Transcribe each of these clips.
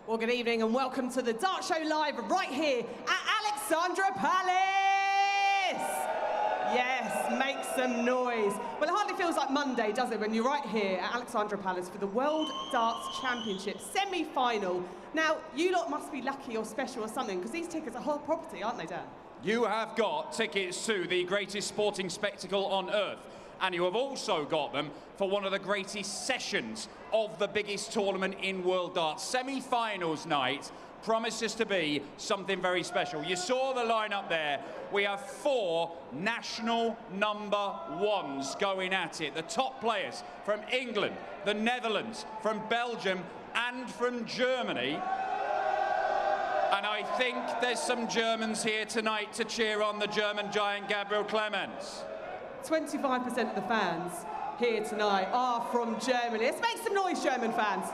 Well, good evening and welcome to the Dart Show Live right here at Alexandra Palace. Yes, make some noise. Well, it hardly feels like Monday, does it, when you're right here at Alexandra Palace for the World Darts Championship semi-final. Now, you lot must be lucky or special or something, because these tickets are hot property, aren't they, Dan? You have got tickets to the greatest sporting spectacle on earth, and you have also got them for one of the greatest sessions of the biggest tournament in World Darts. Semi-finals night promises to be something very special. You saw the lineup there. We have 4 national number 1s going at it. The top players from England, the Netherlands, from Belgium, and from Germany. And I think there's some Germans here tonight to cheer on the German giant Gabriel Clemens. 25% of the fans here tonight are from Germany. Let's make some noise, German fans.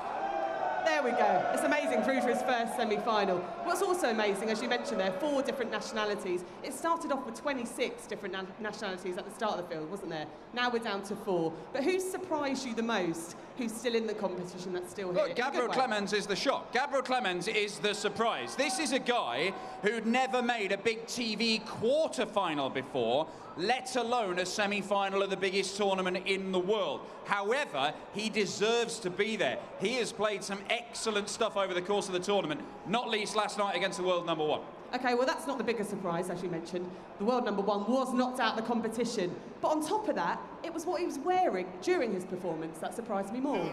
There we go. It's amazing through to his first semi-final. What's also amazing, as you mentioned there, 4 different nationalities. It started off with 26 different nationalities at the start of the field, wasn't there? Now we're down to 4. But who's surprised you the most? Who's still in the competition that's still here? Look, Gabriel Clemens is the shock. Gabriel Clemens is the surprise. This is a guy who'd never made a big TV quarter-final before, let alone a semi-final of the biggest tournament in the world. However, he deserves to be there. He has played some excellent stuff over the course of the tournament, not least last night against the world number 1. Okay, well, that's not the biggest surprise, as you mentioned. The world number 1 was knocked out of the competition. But on top of that, it was what he was wearing during his performance that surprised me more.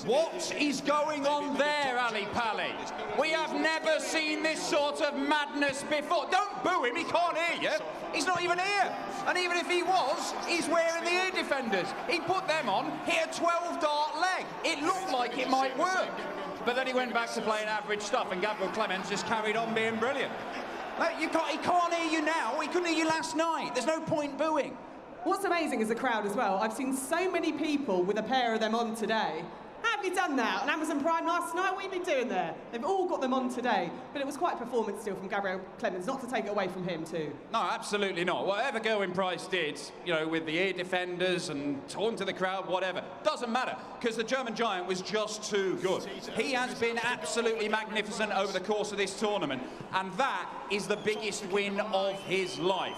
What is going on there, Ali Pally? We have never seen this sort of madness before. Don't boo him, he can't hear you. He's not even here. And even if he was, he's wearing the ear defenders. He put them on, hit a 12-dart leg. It looked like it might work. But then he went back to playing average stuff, and Gabriel Clemens just carried on being brilliant. He can't hear you now. He couldn't hear you last night. There's no point booing. What's amazing is the crowd as well. I've seen so many people with a pair of them on today. How have you done that? On Amazon Prime last night, what have you been doing there? They've all got them on today. But it was quite a performance still from Gabriel Clemens, not to take it away from him too. No, absolutely not. Whatever Gerwen Price did, you know, with the ear defenders and talking to the crowd, whatever, doesn't matter, because the German giant was just too good. He has been absolutely magnificent over the course of this tournament, and that is the biggest win of his life.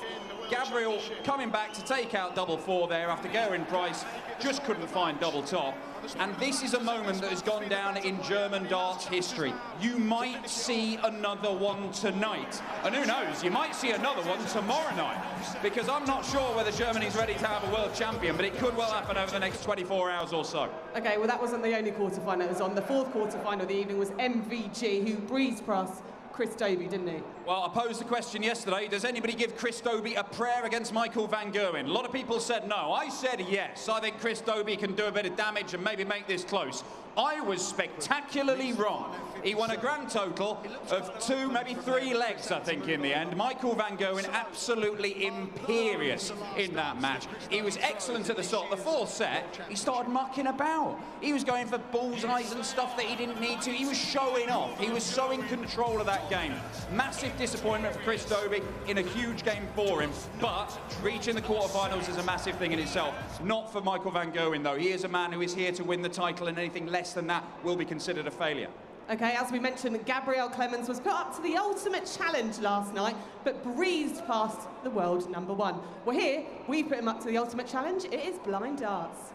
Gabriel coming back to take out double 4 there after Gerwen Price just couldn't find double top. And this is a moment that has gone down in German darts history. You might see another one tonight. And who knows, you might see another one tomorrow night. Because I'm not sure whether Germany's ready to have a world champion, but it could well happen over the next 24 hours or so. Okay, well, that wasn't the only quarter-final that was on. The 4th quarter-final of the evening was MVG, who breezed past Chris Dobie, didn't he? Well, I posed the question yesterday, does anybody give Chris Dobie a prayer against Michael van Gerwen? A lot of people said no. I said yes. I think Chris Dobie can do a bit of damage and maybe make this close. I was spectacularly wrong. He won a grand total of 2, maybe 3 legs, I think, in the end. Michael van Gerwen absolutely imperious in that match. He was excellent at the start. The 4th set, he started mucking about. He was going for bullseyes and stuff that he didn't need to. He was showing off. He was so in control of that game. Massive disappointment for Chris Dobie in a huge game for him, but reaching the quarterfinals is a massive thing in itself. Not for Michael van Gerwen, though. He is a man who is here to win the title, and anything less than that will be considered a failure. Okay, as we mentioned, Gabriel Clemens was put up to the ultimate challenge last night, but breezed past the world number 1. Well, here, we put him up to the ultimate challenge. It is blind darts.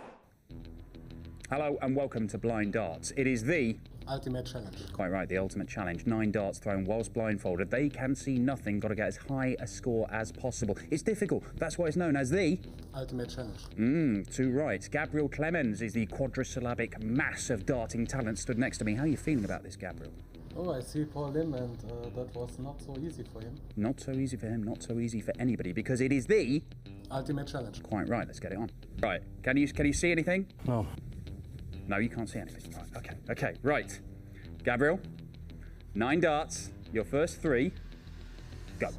Hello and welcome to Blind Darts. It is the ultimate challenge. Quite right, the ultimate challenge. 9 darts thrown whilst blindfolded. They can see nothing. Got to get as high a score as possible. It's difficult. That's why it's known as the ultimate challenge. Too right. Gabriel Clemens is the quadrisyllabic mass of darting talent stood next to me. How are you feeling about this, Gabriel? Oh, I see Paul Lim, and that was not so easy for him. Not so easy for him, not so easy for anybody, because it is the ultimate challenge. Quite right. Let's get it on. Right. Can you see anything? No. No, you can't see anything. Right, okay, right. Gabriel, 9 darts, your first 3, go.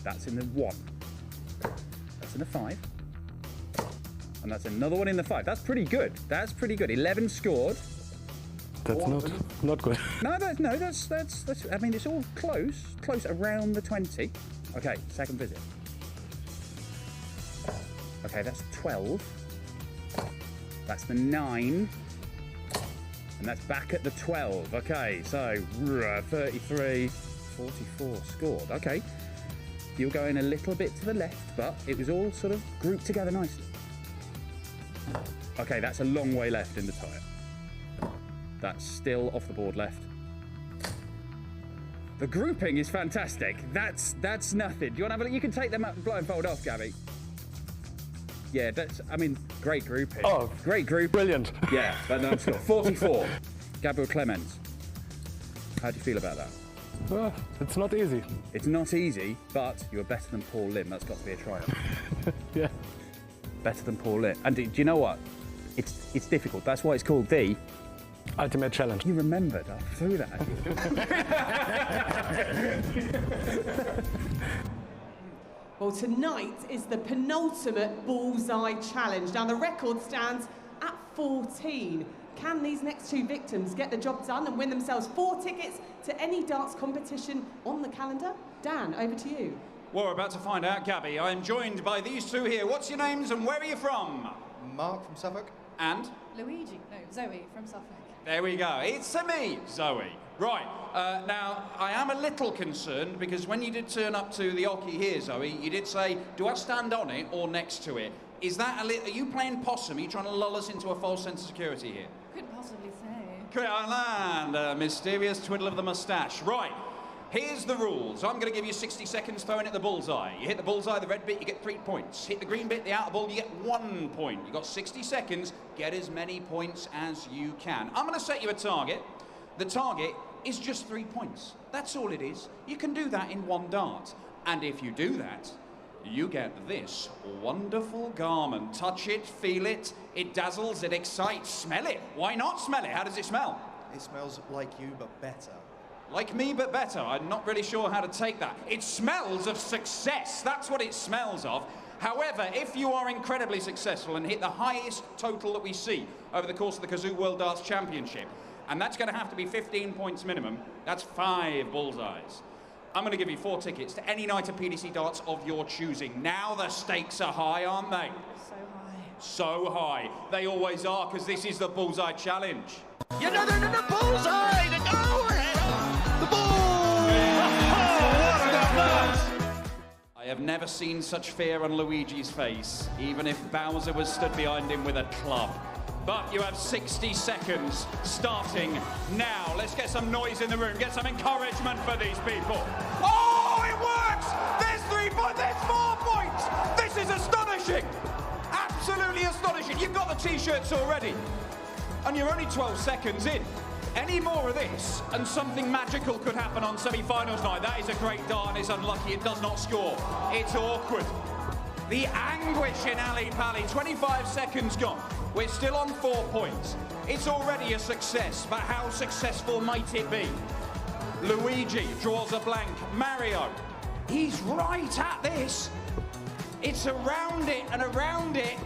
That's in the 1. That's in the 5. And that's another one in the 5. That's pretty good. That's pretty good. 11 scored. That's not good. No, that's. I mean, it's all close around the 20. Okay, second visit. Okay, that's 12. That's the 9. And that's back at the 12. Okay, so 33, 44 scored. Okay, you're going a little bit to the left, but it was all sort of grouped together nicely. Okay, that's a long way left in the tyre. That's still off the board left. The grouping is fantastic. That's nothing. Do you want to have a look? You can take them blindfold off, Gabbie. Yeah, I mean, great grouping. Oh, great group. Brilliant. Yeah, but no score. 44. Gabriel Clemens. How do you feel about that? Well, it's not easy. It's not easy, but you're better than Paul Lim. That's got to be a triumph. Yeah. Better than Paul Lim. And do you know what? It's difficult. That's why it's called the Ultimate Challenge. You remembered. I threw that at you. Well, tonight is the penultimate Bullseye Challenge. Now, the record stands at 14. Can these next two victims get the job done and win themselves 4 tickets to any darts competition on the calendar? Dan, over to you. Well, we're about to find out, Gabbie. I'm joined by these two here. What's your names and where are you from? Mark from Suffolk. And? Zoe from Suffolk. There we go. It's me, Zoe. Right, now, I am a little concerned because when you did turn up to the hockey here, Zoe, you did say, do I stand on it or next to it? Is that are you playing possum? Are you trying to lull us into a false sense of security here? Couldn't possibly say. Could I land? A mysterious twiddle of the moustache. Right, here's the rules. I'm going to give you 60 seconds throwing at the bullseye. You hit the bullseye, the red bit, you get 3 points. Hit the green bit, the outer ball, you get 1 point. You've got 60 seconds, get as many points as you can. I'm going to set you a target. The target is just 3 points. That's all it is. You can do that in 1 dart. And if you do that, you get this wonderful garment. Touch it, feel it, it dazzles, it excites. Smell it. Why not smell it? How does it smell? It smells like you, but better. Like me, but better. I'm not really sure how to take that. It smells of success. That's what it smells of. However, if you are incredibly successful and hit the highest total that we see over the course of the Kazoo World Darts Championship, and that's going to have to be 15 points minimum, that's 5 bullseyes. I'm going to give you 4 tickets to any night of PDC darts of your choosing. Now the stakes are high, aren't they? So high. So high. They always are, because this is the Bullseye Challenge. You know they're in the bullseye to go ahead. The bull! What about that? I have never seen such fear on Luigi's face, even if Bowser was stood behind him with a club. But you have 60 seconds starting now. Let's get some noise in the room, get some encouragement for these people. Oh, it works! There's 3 points, there's 4 points! This is astonishing! Absolutely astonishing. You've got the t-shirts already, and you're only 12 seconds in. Any more of this, and something magical could happen on semi-finals night. That is a great dart, and it's unlucky it does not score. It's awkward. The anguish in Ali Pali, 25 seconds gone. We're still on 4 points. It's already a success, but how successful might it be? Luigi draws a blank. Mario, he's right at this. It's around it and around it,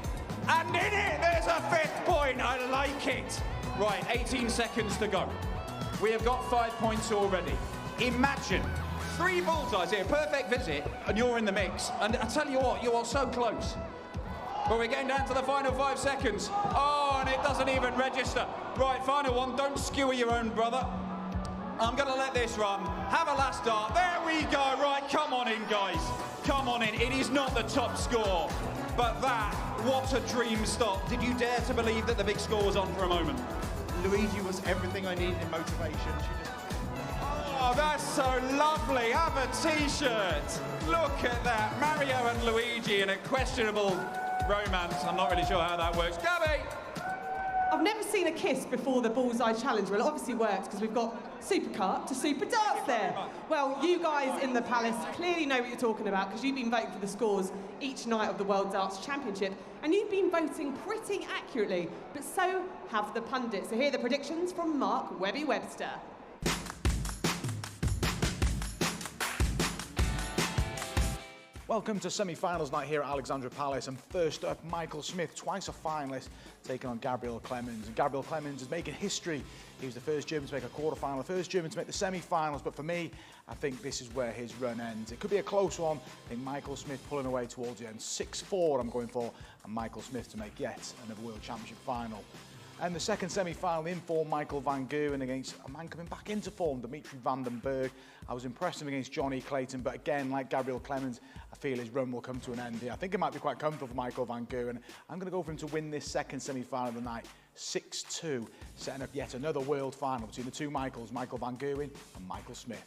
and in it, there's a 5th point. I like it. Right, 18 seconds to go. We have got 5 points already. Imagine 3 bullseyes here, perfect visit, and you're in the mix. And I tell you what, you are so close. But we're getting down to the final 5 seconds. Oh, and it doesn't even register. Right, final one. Don't skewer your own brother. I'm going to let this run. Have a last dart. There we go. Right, come on in, guys. Come on in. It is not the top score. But that, what a dream stop. Did you dare to believe that the big score was on for a moment? Luigi was everything I needed in motivation. Oh, that's so lovely. Have a t-shirt. Look at that. Mario and Luigi in a questionable romance. I'm not really sure how that works. Gabbie! I've never seen a kiss before the Bullseye Challenge. Well, it obviously works because we've got Supercar to Super Darts there. Well, you guys in the Palace clearly know what you're talking about because you've been voting for the scores each night of the World Darts Championship, and you've been voting pretty accurately, but so have the pundits. So here are the predictions from Mark Webby-Webster. Welcome to semi-finals night here at Alexandra Palace, and first up, Michael Smith, twice a finalist, taking on Gabriel Clemens. And Gabriel Clemens is making history. He was the first German to make a quarter-final, the first German to make the semi-finals, but for me, I think this is where his run ends. It could be a close one. I think Michael Smith pulling away towards the end. 6-4 I'm going for, and Michael Smith to make yet another World Championship final. And the second semi-final, in form, Michael van Gerwen against a man coming back into form, Dimitri van den Berg. I was impressed with him against Johnny Clayton, but again, like Gabriel Clemens, I feel his run will come to an end here. I think it might be quite comfortable for Michael van Gerwen. I'm going to go for him to win this second semi-final of the night, 6-2, setting up yet another world final between the two Michaels, Michael van Gerwen and Michael Smith.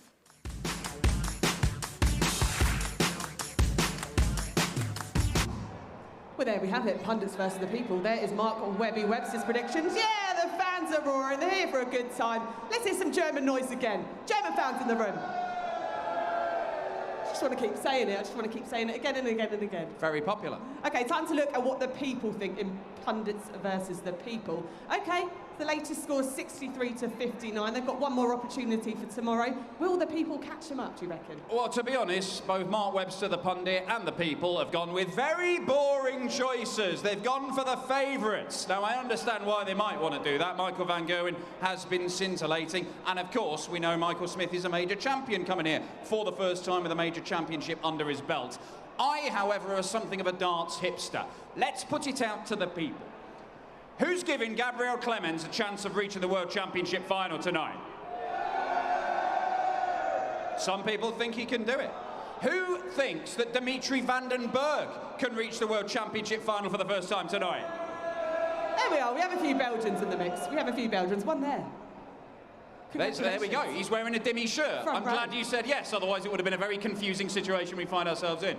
Well, there we have it, pundits versus the people. There is Mark Webster's predictions. Yeah, the fans are roaring. They're here for a good time. Let's hear some German noise again. German fans in the room. I just want to keep saying it. I just want to keep saying it again and again and again. Very popular. Okay, time to look at what the people think in pundits versus the people. Okay, the latest score is 63-59. They've got one more opportunity for tomorrow. Will the people catch them up, do you reckon? Well, to be honest, both Mark Webster, the pundit, and the people have gone with very boring choices. They've gone for the favourites. Now, I understand why they might want to do that. Michael van Gerwen has been scintillating. And, of course, we know Michael Smith is a major champion coming here for the first time with a major championship under his belt. I, however, am something of a darts hipster. Let's put it out to the people. Who's giving Gabriel Clemens a chance of reaching the World Championship final tonight? Some people think he can do it. Who thinks that Dimitri van den Berg can reach the World Championship final for the first time tonight? There we are. We have a few Belgians in the mix. We have a few Belgians. One there. There we go. He's wearing a Demi shirt. Front I'm row. glad you said yes, otherwise it would have been a very confusing situation we find ourselves in.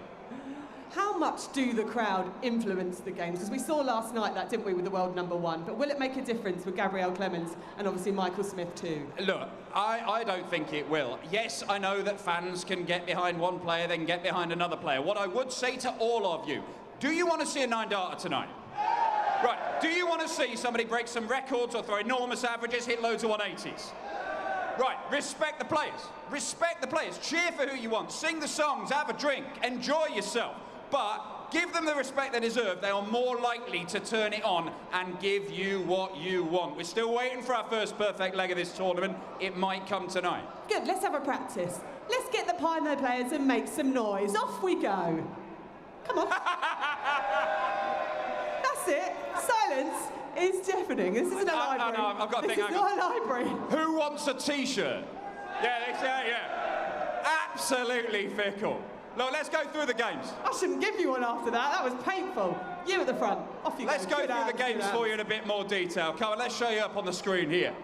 How much do the crowd influence the games? Because we saw last night that, didn't we, with the world #1. But will it make a difference with Gabriel Clemens and obviously Michael Smith too? Look, I don't think it will. Yes, I know that fans can get behind one player, then get behind another player. What I would say to all of you, do you want to see a 9-darter tonight? Right, do you want to see somebody break some records or throw enormous averages, hit loads of 180s? Right, respect the players. Respect the players. Cheer for who you want. Sing the songs, have a drink, enjoy yourself. But give them the respect they deserve. They are more likely to turn it on and give you what you want. We're still waiting for our first perfect leg of this tournament. It might come tonight. Good, let's have a practice. Let's get the Pino players and make some noise. Off we go. Come on. That's it. Silence is deafening. This isn't a library. No, I've got a thing. This is not a library. Who wants a T-shirt? Yeah. Absolutely fickle. Look, let's go through the games. I shouldn't give you one after that. That was painful. You at the front. Off you go. Let's go through the games for you in a bit more detail. Come on, let's show you up on the screen here.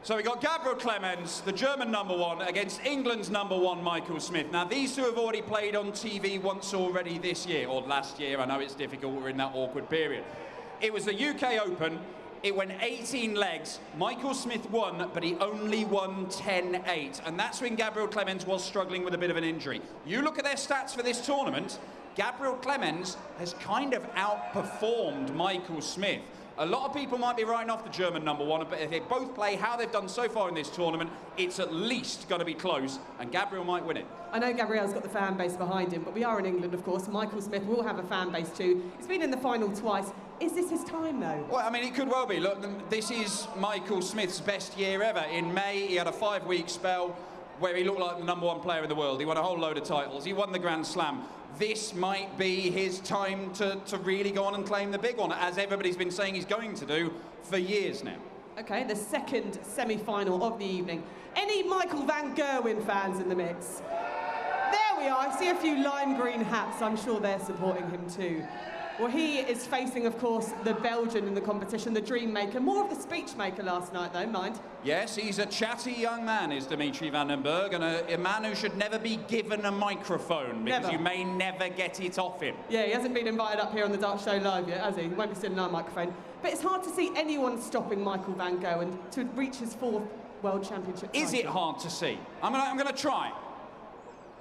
So we got Gabriel Clemens, the German #1, against England's #1, Michael Smith. Now, these two have already played on TV once already this year, or last year. I know it's difficult. We're in that awkward period. It was the UK Open. It went 18 legs. Michael Smith won, but he only won 10-8. And that's when Gabriel Clemens was struggling with a bit of an injury. You look at their stats for this tournament, Gabriel Clemens has kind of outperformed Michael Smith. A lot of people might be writing off the German #1, but if they both play how they've done so far in this tournament, it's at least going to be close, and Gabriel might win it. I know Gabriel's got the fan base behind him, but we are in England, of course. Michael Smith will have a fan base too. He's been in the final twice. Is this his time, though? Well, I mean, it could well be. Look, this is Michael Smith's best year ever. In May, he had a 5-week spell where he looked like the #1 player in the world. He won a whole load of titles. He won the Grand Slam. This might be his time to really go on and claim the big one, as everybody's been saying he's going to do for years now. OK, the second semi-final of the evening. Any Michael van Gerwen fans in the mix? There we are. I see a few lime green hats. I'm sure they're supporting him too. Well, he is facing, of course, the Belgian in the competition, the dream maker. More of the speech maker last night, though, mind. Yes, he's a chatty young man, is Dimitri van den Berg, and a man who should never be given a microphone, because you may never get it off him. Yeah, he hasn't been invited up here on the Dark Show Live yet, has he? He won't be sitting on our microphone. But it's hard to see anyone stopping Michael van Gerwen to reach his 4th World Championship title. Is it hard to see? I'm gonna try.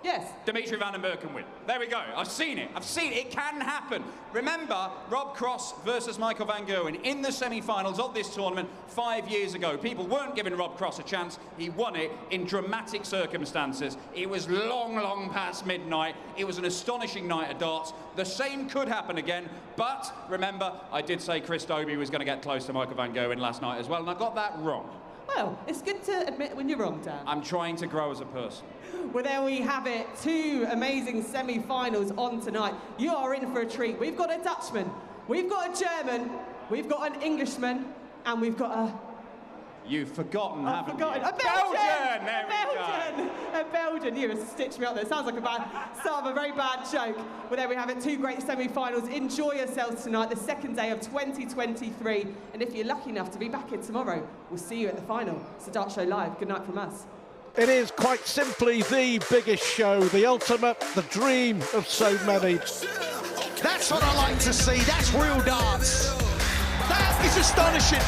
Yes. Dimitri van den Berg can win. There we go. I've seen it. It can happen. Remember, Rob Cross versus Michael van Gerwen in the semi-finals of this tournament 5 years ago. People weren't giving Rob Cross a chance. He won it in dramatic circumstances. It was long past midnight. It was an astonishing night of darts. The same could happen again. But remember, I did say Chris Dobie was going to get close to Michael van Gerwen last night as well, and I got that wrong. Well, it's good to admit when you're wrong, Dan. I'm trying to grow as a person. Well, there we have it. 2 amazing semi-finals on tonight. You are in for a treat. We've got a Dutchman, we've got a German, we've got an Englishman, And we've got a... You've forgotten, haven't you? A Belgian! There we go. A Belgian! You have stitched me up there. Sounds like a bad start of a very bad joke. Well, there we have it. 2 great semi-finals. Enjoy yourselves tonight, the second day of 2023. And if you're lucky enough to be back here tomorrow, we'll see you at the final. It's the Dart Show Live. Good night from us. It is quite simply the biggest show, the ultimate, the dream of so many. That's what I like to see. That's real darts. That is astonishing.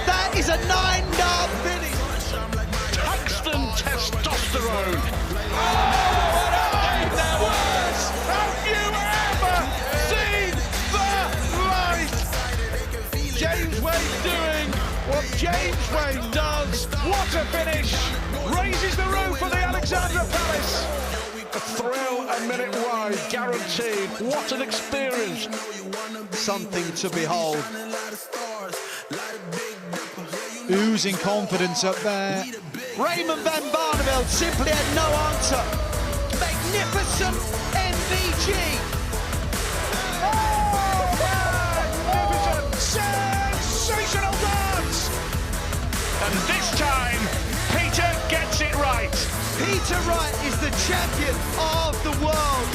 That is a 9-dart finish. Tungsten testosterone. Oh, what there was! Have you ever seen the light? James Wade doing what James Wade does. What a finish! Raises the roof for the Alexandra Palace. A thrill a minute wide, guaranteed. What an experience. Something to behold. Oozing confidence up there. Raymond van Barneveld simply had no answer. Magnificent MVG. Oh, magnificent! Sensational dance! And this time, Peter gets it right. Peter Wright is the champion of the world.